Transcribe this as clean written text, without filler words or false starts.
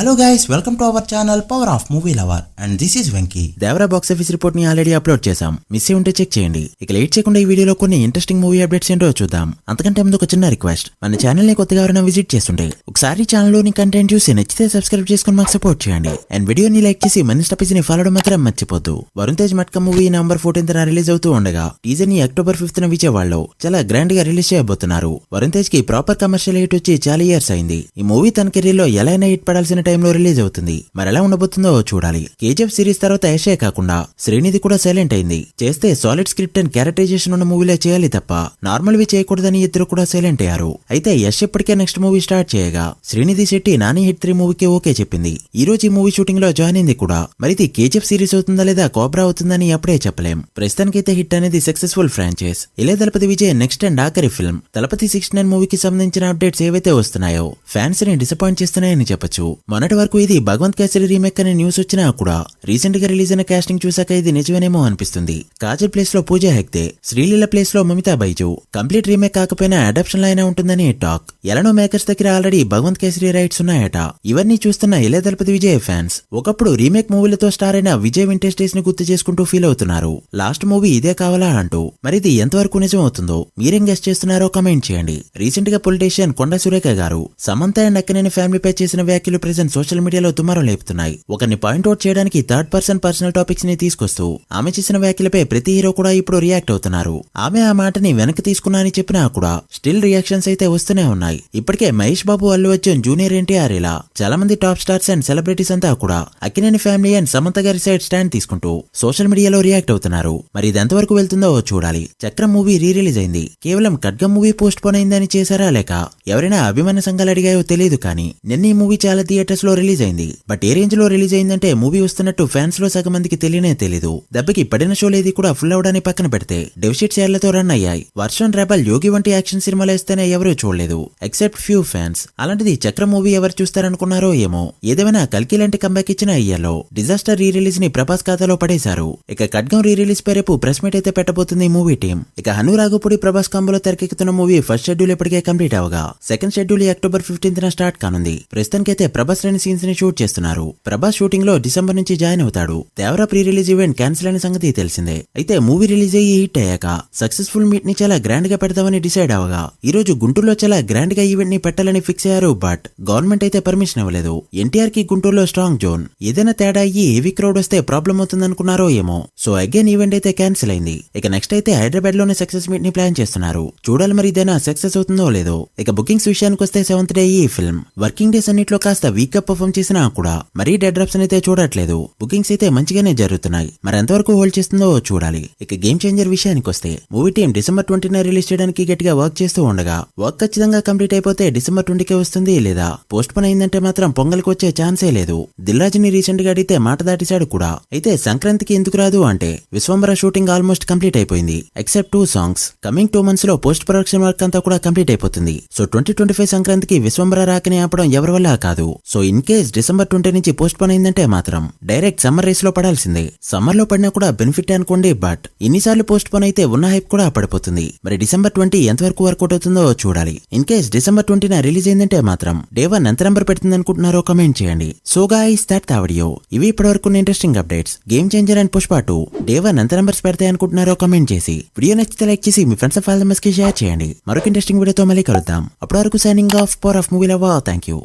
Hello guys, welcome to our channel power of movie lover and this is Venky. Devara box office report ని already upload చేసాం. Miss అయి ఉంటే check చేయండి. ఇక late చేయకుండా ఈ వీడియోలో కొన్ని ఇంట్రెస్టింగ్ మూవీ అప్డేట్స్ ఏంటో చూద్దాం. అంతకంటే ముందు ఒక చిన్న రిక్వెస్ట్, మన ఛానల్ ని కొత్తగా ఎవరైనా విజిట్ చేస్తుంటే ఒకసారి ఛానల్ లోని కంటెంట్ చూసి నచ్చితే సబ్స్క్రైబ్ చేసుకుని మాకు సపోర్ట్ చేయండి. అండ్ వీడియోని లైక్ చేసి మన స్టపీస్ ని ఫాలో మాత్రం మర్చిపోద్దు. Varun Tej Matka movie November 14th release అవుతూ ఉండగా టీజర్ ని అక్టోబర్ 5th విజయవాడలో చాలా గ్రాండ్ గా రిలీజ్ చేయబోతున్నారు. వరుణ్ తేజ్ కి ప్రాపర్ కమర్షియల్ హిట్ వచ్చి చాలా ఇయర్స్ అయింది. ఈ మూవీ తన కెరీర్ లో ఎలా అయినా హిట్ పడాల్సిన టైంలో రిలీజ్ అవుతుంది. మరెలా ఉండబోతుందో చూడాలి. కేజీఎఫ్ సిరీస్ తర్వాత యశే కాకుండా శ్రీనిధి కూడా సైలెంట్ అయింది. చేస్తే సాలిడ్ స్క్రిప్ట్ అండ్ క్యారెక్టరైజేషన్ ఉన్న మూవీలే చేయాలి తప్ప నార్మల్ వి చేయకూడదని ఇద్దరు కూడా సైలెంట్ అయ్యారు. అయితే యశ్ ఇప్పటికే నెక్స్ట్ మూవీ స్టార్ట్ చేయగా శ్రీనిధి శెట్టి నాని హిట్ 3 మూవీకి ఓకే చెప్పింది. ఈ రోజు ఈ మూవీ షూటింగ్ లో జాయిన్ అయింది కూడా. మరి ఇది కేజీఎఫ్ సిరీస్ అవుతుందా లేదా కోబ్రా అవుతుందని అప్పుడే చెప్పలేం. ప్రస్తుతానికైతే హిట్ అనేది సక్సెస్ఫుల్ ఫ్రాంచైజ్. ఇలే దళపతి విజయ్ నెక్స్ట్ అండ్ ఆఖరి ఫిల్మ్ దళపతి 69 మూవీకి సంబంధించిన అప్డేట్స్ ఏవైతే వస్తున్నాయో ఫ్యాన్స్ ని డిసప్పాయింట్ చేస్తున్నాయని చెప్పొచ్చు. మొన్నటి వరకు ఇది భగవంత్ కేసరి రీమేక్ అనే న్యూస్ వచ్చినా కూడా రీసెంట్ గా రిలీజ్ అయిన కాస్టింగ్ చూసాక ఇది నిజమేనేమో అనిపిస్తుంది. కాజల్ ప్లేస్ లో పూజా హెగ్డే, శ్రీలీల ప్లేస్ లో మమితా బైజు. కంప్లీట్ రీమేక్ కాకపోయినా అడాప్షన్ అయినా ఉంటుందని టాక్. ఎలానో మేకర్స్ దగ్గర ఆల్రెడీ భగవంత్ కేసరి రైట్స్ ఉన్నాయట. ఇవన్నీ చూస్తున్న ఇలే దళపతి విజయ్ ఫ్యాన్స్ ఒకప్పుడు రీమేక్ మూవీలతో స్టార్ అయిన విజయ్ వింటేజ్ డేస్ ని గుర్తు చేసుకుంటూ ఫీల్ అవుతున్నారు. లాస్ట్ మూవీ ఇదే కావాలా అంటూ. మరి ఇది ఎంతవరకు నిజం అవుతుందో మీరేం గెస్ చేస్తున్నారో కమెంట్ చేయండి. రీసెంట్ గా పొలిటీషియన్ కొండ సురేఖ గారు సమంత అండ్ అక్కినేని ఫ్యామిలీపై చేసిన వ్యాఖ్యలు ప్రెజెంట్ సోషల్ మీడియాలో దుమారం లేపుతున్నాయి. ఒకరిని పాయింట్అవుట్ చేయడానికి థర్డ్ పర్సన్ పర్సనల్ టాపిక్స్ ని తీసుకొస్తూ ఆమె చేసిన వ్యాఖ్యలపై ప్రతి హీరో కూడా ఇప్పుడు రియాక్ట్ అవుతున్నారు. ఆమె ఆ మాటని వెనక్కి తీసుకున్నా అని చెప్పినా కూడా స్టిల్ రియాక్షన్స్ అయితే వస్తూనే ఉన్నాయి. ఇప్పటికే మహేష్ బాబు, అల్లు అర్జున్, జూనియర్ ఎన్టీఆర్ ఇలా చాలా మంది టాప్ స్టార్స్ అండ్ సెలబ్రిటీస్ అంతా కూడా అక్కినేని ఫ్యామిలీ అండ్ సమంత గారి సైడ్ స్టాండ్ తీసుకుంటూ సోషల్ మీడియాలో రియాక్ట్ అవుతున్నారు. మరి ఇది ఎంతవరకు వెళ్తుందో చూడాలి. చక్రం మూవీ రీ రిలీజ్ అయింది. కేవలం ఖడ్గం మూవీ పోస్ట్ పోన్ అయిందని చేశారా లేక ఎవరైనా అభిమాన సంఘాలు అడిగాయో తెలియదు కానీ నిన్న ఈ మూవీ చాలా థియేటర్స్ లో రిలీజ్ అయింది. బట్ ఏ రేంజ్ లో రిలీజ్ అయిందంటే మూవీ వస్తున్నట్టు ఫ్యాన్స్ లో సగం మందికి తెలియనే తెలీదు. దెబ్బకి పడిన షోలు ఏది కూడా ఫుల్ అవడాన్ని పక్కన పెడితే డెఫిషిట్ షేర్లతో రన్ అయ్యాయి. వర్షన్, రెబల్, యోగి వంటి యాక్షన్ సినిమాలు వేస్తేనే ఎవరూ చూడలేదు ఎక్సెప్ట్ ఫ్యూ ఫ్యాన్స్. అలాంటిది చక్రం మూవీ ఎవరు చూస్తారనుకున్నారో ఏమో. ఏదేమైనా కల్కి లాంటి కంబ్యాక్ ఇచ్చిన ఇయర్లో డిజాస్టర్ రీ రిలీజ్ ని ప్రభాస్ ఖాతాలో పడేశారు. ఇక ఖడ్గం రీ రిలీజ్ పై రేపు ప్రెస్ మీట్ అయితే పెట్టబోతుంది ఈ మూవీ టీం. ఇక హను రాఘపూడి ప్రభాస్ కాంబోలో తెరకెక్కుతున్న మూవీ ఫస్ట్ షెడ్యూల్ ఇప్పటికే కంప్లీట్ అవగా second schedule October 15th start కానుంది. ప్రస్తుతానికైతే ప్రభాస్ 2 సీన్స్ ని షూట్ చేస్తున్నారు. ప్రభాస్ షూటింగ్ లో డిసెంబర్ నుంచి జాయిన్ అవుతాడు. Devara pre release event cancel అయిన సంగతి తెలిసిందే. అయితే మూవీ రిలీజ్ అయ్యి హిట్ అయ్యాక సక్సెస్ఫుల్ మీట్ ని చాలా గ్రాండ్ గా పెడతామని డిసైడ్ అవగా ఈ రోజు గుంటూరులో చాలా గ్రాండ్ గా ఈవెంట్ ని పెట్టాలని ఫిక్స్ అయ్యారు. బట్ గవర్నమెంట్ అయితే పర్మిషన్ ఇవ్వలేదు. ఎన్టీఆర్ కి గుంటూరులో స్ట్రాంగ్ జోన్. ఏదైనా తేడా అయ్యి హెవీ క్రౌడ్ వస్తే ప్రాబ్లం అవుతుంది అనుకున్నారో ఏమో. సో అగైన్ ఈవెంట్ అయితే క్యాన్సిల్ అయింది. ఇక నెక్స్ట్ అయితే హైదరాబాద్ లోనే సక్సెస్ మీట్ ని ప్లాన్ చేస్తున్నారు. చూడాలి మరి ఇదేనా సక్సెస్ అవుతుందో లేదో. ఇక బుకింగ్స్ విషయానికి వస్తే 7th డే ఈ ఫిల్మ్ వర్కింగ్ డేస్ అన్నిట్లో కాస్త వీక్ గా పర్ఫార్మ్ చేసినా కూడా మరీ డెడ్ డ్రాప్స్ అయితే చూడట్లేదు. బుకింగ్స్ అయితే మంచిగానే జరుగుతున్నాయి. మరి ఎంతవరకు హోల్డ్ చేస్తుందో చూడాలి. ఇక గేమ్ చేంజర్ విషయానికి వస్తే మూవీ టీం డిసెంబర్ 20న రిలీజ్ చేయడానికి గట్టిగా వర్క్ చేస్తూ ఉండగా వర్క్ ఖచ్చితంగా కంప్లీట్ అయిపోతే డిసెంబర్ 20కే వస్తుంది. లేదా పోస్ట్ పోన్ అయిందంటే మాత్రం పొంగల్కి వచ్చే ఛాన్సే లేదు. దిల్రాజుని రీసెంట్ గా అడిగితే మాట దాటిశాడు కూడా. అయితే సంక్రాంతికి ఎందుకు రాదు అంటే విశ్వంబర షూటింగ్ ఆల్మోస్ట్ కంప్లీట్ అయిపోయింది ఎక్సెప్ట్ 2 సాంగ్స్. కమింగ్ 2 months లో పోస్ట్ ప్రొడక్షన్ వర్క్ అంతా కూడా కంప్లీట్ అయిపోతుంది. సో 2025 సంక్రాంతికి విశ్వంబర రాకని ఆపడం ఎవరి వల్ల కాదు. సో ఇన్ కేస్ డిసెంబర్ 20 నుంచి పోస్ట్ పోన్ అయిందంటే మాత్రం డైరెక్ట్ సమ్మర్ రేస్ లో పడాల్సిందే. సమ్మర్ లో పడినా కూడా బెనిఫిట్ అనుకోండి. బట్ ఇన్నిసార్లు పోస్ట్ పోన్ అయితే ఉన్న హైప్ కూడా పడిపోతుంది. మరి డిసెంబర్ 20 ఎంతవరకు వర్కౌట్ అవుతుందో చూడాలి. ఇన్ కేస్ డిసెంబర్ 20న రిలీజ్ అయిందంటే మాత్రం డే 1 ఎంత నెంబర్ పెడుతుంది అనుకుంటున్నారో కమెంట్ చేయండి. So guys that the video. ఇవి ఇప్పటివరకు interesting updates. Game changer and Pushpa 2 day 1 ఎంత నెంబర్స్ పెడతాయి అనుకుంటున్నారో కమెంట్ చేసి వీడియో నచ్చితే లైక్ చేసి మీ ఫ్రెండ్స్ ఫాలో కి షేర్ చేయండి. మరొక ఇంట్రెస్టింగ్ వీడియోతో మళ్ళీ కలుద్దాం. అప్పటి వరకు signing off power of movie lover. Thank you.